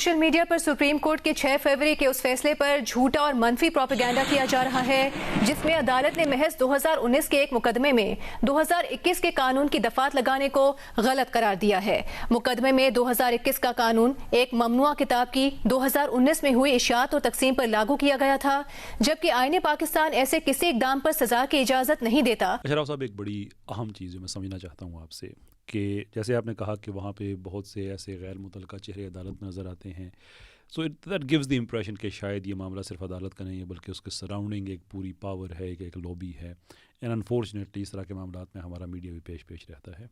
Social media پر supreme court کے 6 فروری کے اس فیصلے پر جھوٹا اور منفی پروپیگنڈا کیا جا رہا ہے جس میں عدالت نے محض 2019 کے ایک مقدمے میں 2021 کے قانون کی دفعات لگانے کو غلط قرار دیا ہے۔ مقدمے میں 2021 کا قانون ایک ممنوعہ کتاب کی 2019 میں ہوئی اشاعت اور تقسیم پر لاگو کیا گیا تھا، جبکہ آئین پاکستان ایسے کسی اقدام پر سزا کی اجازت نہیں دیتا۔ اشرف صاحب، ایک بڑی اہم چیز میں سمجھنا چاہتا ہوں آپ سے کہ جیسے آپ نے کہا کہ وہاں پہ بہت سے ایسے غیر متعلقہ چہرے عدالت میں نظر آتے ہیں، so that gives the impression کہ شاید یہ معاملہ صرف عدالت کا نہیں ہے بلکہ اس کے سراؤنڈنگ ایک پوری پاور ہے، ایک لوبی ہے، اینڈ انفارچونیٹلی اس طرح کے معاملات میں ہمارا میڈیا بھی پیش رہتا ہے۔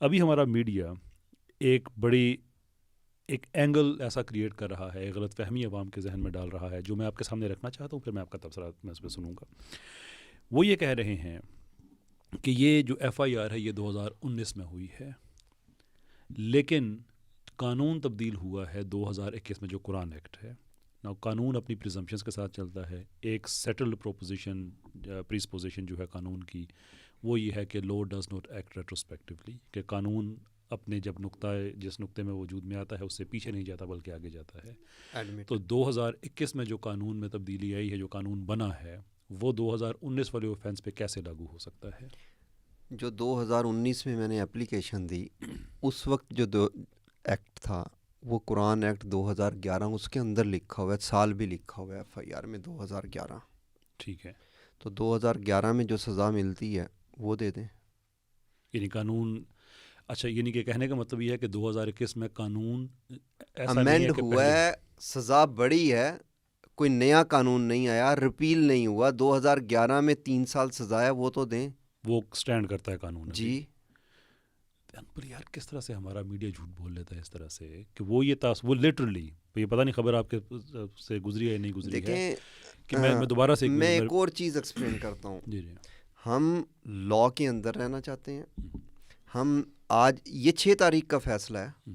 ابھی ہمارا میڈیا ایک اینگل ایسا کریٹ کر رہا ہے، ایک غلط فہمی عوام کے ذہن میں ڈال رہا ہے، جو میں آپ کے سامنے رکھنا چاہتا ہوں، پھر میں آپ کا تبصرہ میں اس پہ سنوں گا۔ وہ یہ کہہ رہے ہیں کہ یہ جو ایف آئی آر ہے یہ 2019 میں ہوئی ہے، لیکن قانون تبدیل ہوا ہے 2021 میں جو قرآن ایکٹ ہے۔ نا قانون اپنی پریزمپشنز کے ساتھ چلتا ہے۔ ایک سیٹلڈ پریسپوزیشن جو ہے قانون کی وہ یہ ہے کہ لا ڈز ناٹ ایکٹ ریٹروسپیکٹیولی، کہ قانون اپنے جب جس نقطے میں وجود میں آتا ہے اس سے پیچھے نہیں جاتا بلکہ آگے جاتا ہے۔ تو 2021 میں جو قانون میں تبدیلی آئی ہے، جو قانون بنا ہے، وہ 2019 والے اوفینس پہ کیسے لاگو ہو سکتا ہے؟ جو 2019 میں میں نے اپلیکیشن دی، اس وقت جو ایکٹ تھا وہ قرآن ایکٹ 2011، اس کے اندر لکھا ہوا ہے، سال بھی لکھا ہوا ہے ایف آئی آر میں 2011۔ ٹھیک ہے، تو 2011 میں جو سزا ملتی ہے وہ دے دیں۔ یعنی قانون، اچھا، یعنی کہ کہنے کا مطلب یہ ہے کہ 2021 میں قانون ایسا امینڈ ہوا ہے، سزا بڑی ہے، کوئی نیا قانون نہیں آیا، ریپیل نہیں ہوا۔ 2011 میں 3 سال سزا ہے، وہ تو دیں۔ وہ سٹینڈ کرتا ہے قانون جی۔ پر یار کس طرح سے ہمارا میڈیا جھوٹ بول لیتا ہے اس طرح سے کہ وہ وہ لٹرلی، یہ پتہ نہیں خبر آپ کے سے گزری ہے یا نہیں گزری ہے کہ میں دوبارہ سے ایک اور چیز ایکسپلین کرتا ہوں۔ جی ہم لا کے اندر رہنا چاہتے ہیں۔ ہم آج یہ 6 تاریخ کا فیصلہ ہے،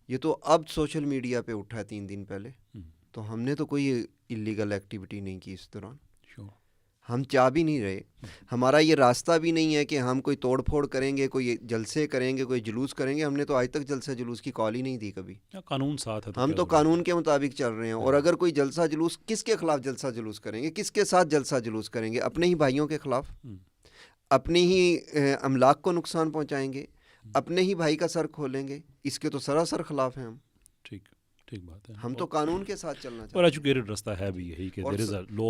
یہ تو اب سوشل میڈیا پہ اٹھا ہے 3 دن پہلے، تو ہم نے تو کوئی اللیگل ایکٹیویٹی نہیں کی اس دوران، ہم چاہ بھی نہیں رہے۔ ہمارا یہ راستہ بھی نہیں ہے کہ ہم کوئی توڑ پھوڑ کریں گے، کوئی جلسے کریں گے، کوئی جلوس کریں گے۔ ہم نے تو آج تک جلسہ جلوس کی کال ہی نہیں دی کبھی۔ قانون ساتھ ہے، ہم تو قانون کے مطابق چل رہے ہیں۔ اور اگر کوئی جلسہ جلوس، کس کے خلاف جلسہ جلوس کریں گے؟ کس کے ساتھ جلسہ جلوس کریں گے؟ اپنے ہی بھائیوں کے خلاف، اپنے ہی املاک کو نقصان پہنچائیں گے، اپنے ہی بھائی کا سر کھولیں گے۔ اس کے تو سراسر خلاف ہیں ہم۔ ٹھیک بات ہے، ہم تو قانون کے ساتھ چلنا چاہتے ہیں۔ اور ایجوکیٹڈ رستہ ہے بھی یہی کہ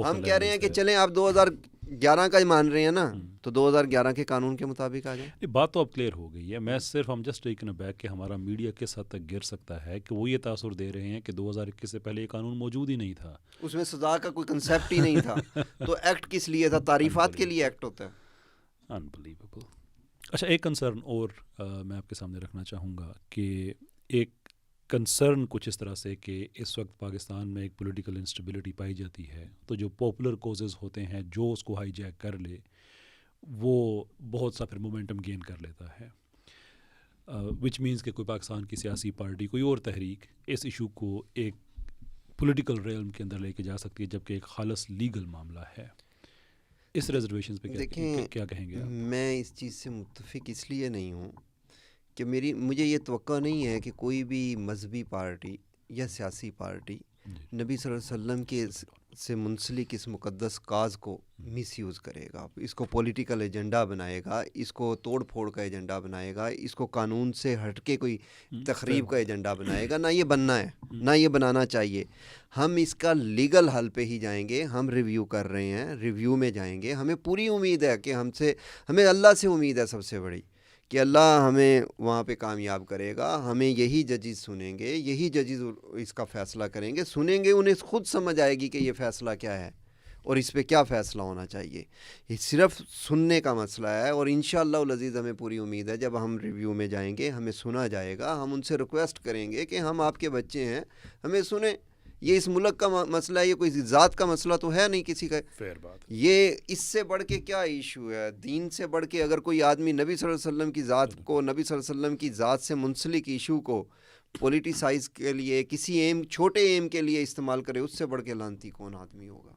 ہم کہہ رہے ہیں کہ چلیں آپ 2011 کا مان رہے ہیں نا، تو 2011 کے قانون کے مطابق آ جائیں۔ بات تو اب کلیئر ہو گئی ہے۔ میں صرف ہم جسٹ ٹیکن بیک کہ ہمارا میڈیا کس حد تک گر سکتا ہے کہ وہ یہ تاثر دے رہے ہیں کہ 2021 سے پہلے یہ قانون موجود ہی نہیں تھا، اس میں سزا کا کوئی کنسیپٹ ہی نہیں تھا۔ تو ایکٹ کس لیے تھا؟ تعریفات کے لیے ایکٹ ہوتا ہے۔ انبلیویبل۔ اچھا، ایک کنسرن اور میں آپ کے سامنے رکھنا چاہوں گا کہ ایک کنسرن کچھ اس طرح سے کہ اس وقت پاکستان میں ایک پولیٹیکل انسٹیبلٹی پائی جاتی ہے، تو جو پاپولر کوزز ہوتے ہیں جو اس کو ہائی جیک کر لے وہ بہت سا پھر مومنٹم گین کر لیتا ہے، وچ مینس کہ کوئی پاکستان کی سیاسی پارٹی، کوئی اور تحریک اس ایشو کو ایک پولیٹیکل ریلم کے اندر لے کے جا سکتی ہے، جبکہ ایک خالص لیگل معاملہ ہے۔ اس ریزرویشنز پہ کیا کہیں گے آپ؟ میں اس چیز سے متفق اس لیے نہیں ہوں کہ مجھے یہ توقع نہیں ہے کہ کوئی بھی مذہبی پارٹی یا سیاسی پارٹی نبی صلی اللہ علیہ وسلم کے سے منسلک اس مقدس کاز کو مس یوز کرے گا، اس کو پولیٹیکل ایجنڈا بنائے گا، اس کو توڑ پھوڑ کا ایجنڈا بنائے گا، اس کو قانون سے ہٹ کے کوئی تخریب کا ایجنڈا بنائے گا۔ نہ یہ بننا ہے، نہ یہ بنانا چاہیے۔ ہم اس کا لیگل حل پہ ہی جائیں گے۔ ہم ریویو کر رہے ہیں، ریویو میں جائیں گے۔ ہمیں پوری امید ہے کہ ہمیں اللہ سے امید ہے سب سے بڑی، کہ اللہ ہمیں وہاں پہ کامیاب کرے گا۔ ہمیں یہی ججز سنیں گے، یہی ججز اس کا فیصلہ کریں گے، سنیں گے، انہیں خود سمجھ آئے گی کہ یہ فیصلہ کیا ہے اور اس پہ کیا فیصلہ ہونا چاہیے۔ یہ صرف سننے کا مسئلہ ہے، اور انشاءاللہ العزیز ہمیں پوری امید ہے جب ہم ریویو میں جائیں گے ہمیں سنا جائے گا۔ ہم ان سے ریکویسٹ کریں گے کہ ہم آپ کے بچے ہیں، ہمیں سنیں۔ یہ اس ملک کا مسئلہ ہے، یہ کوئی ذات کا مسئلہ تو ہے نہیں کسی کا۔ فیر بات۔ یہ اس سے بڑھ کے کیا ایشو ہے؟ دین سے بڑھ کے اگر کوئی آدمی نبی صلی اللہ علیہ وسلم کی ذات کو، نبی صلی اللہ علیہ وسلم کی ذات سے منسلک ایشو کو پولیٹیسائز کے لیے، کسی چھوٹے ایم کے لیے استعمال کرے، اس سے بڑھ کے لعنتی کون آدمی ہوگا؟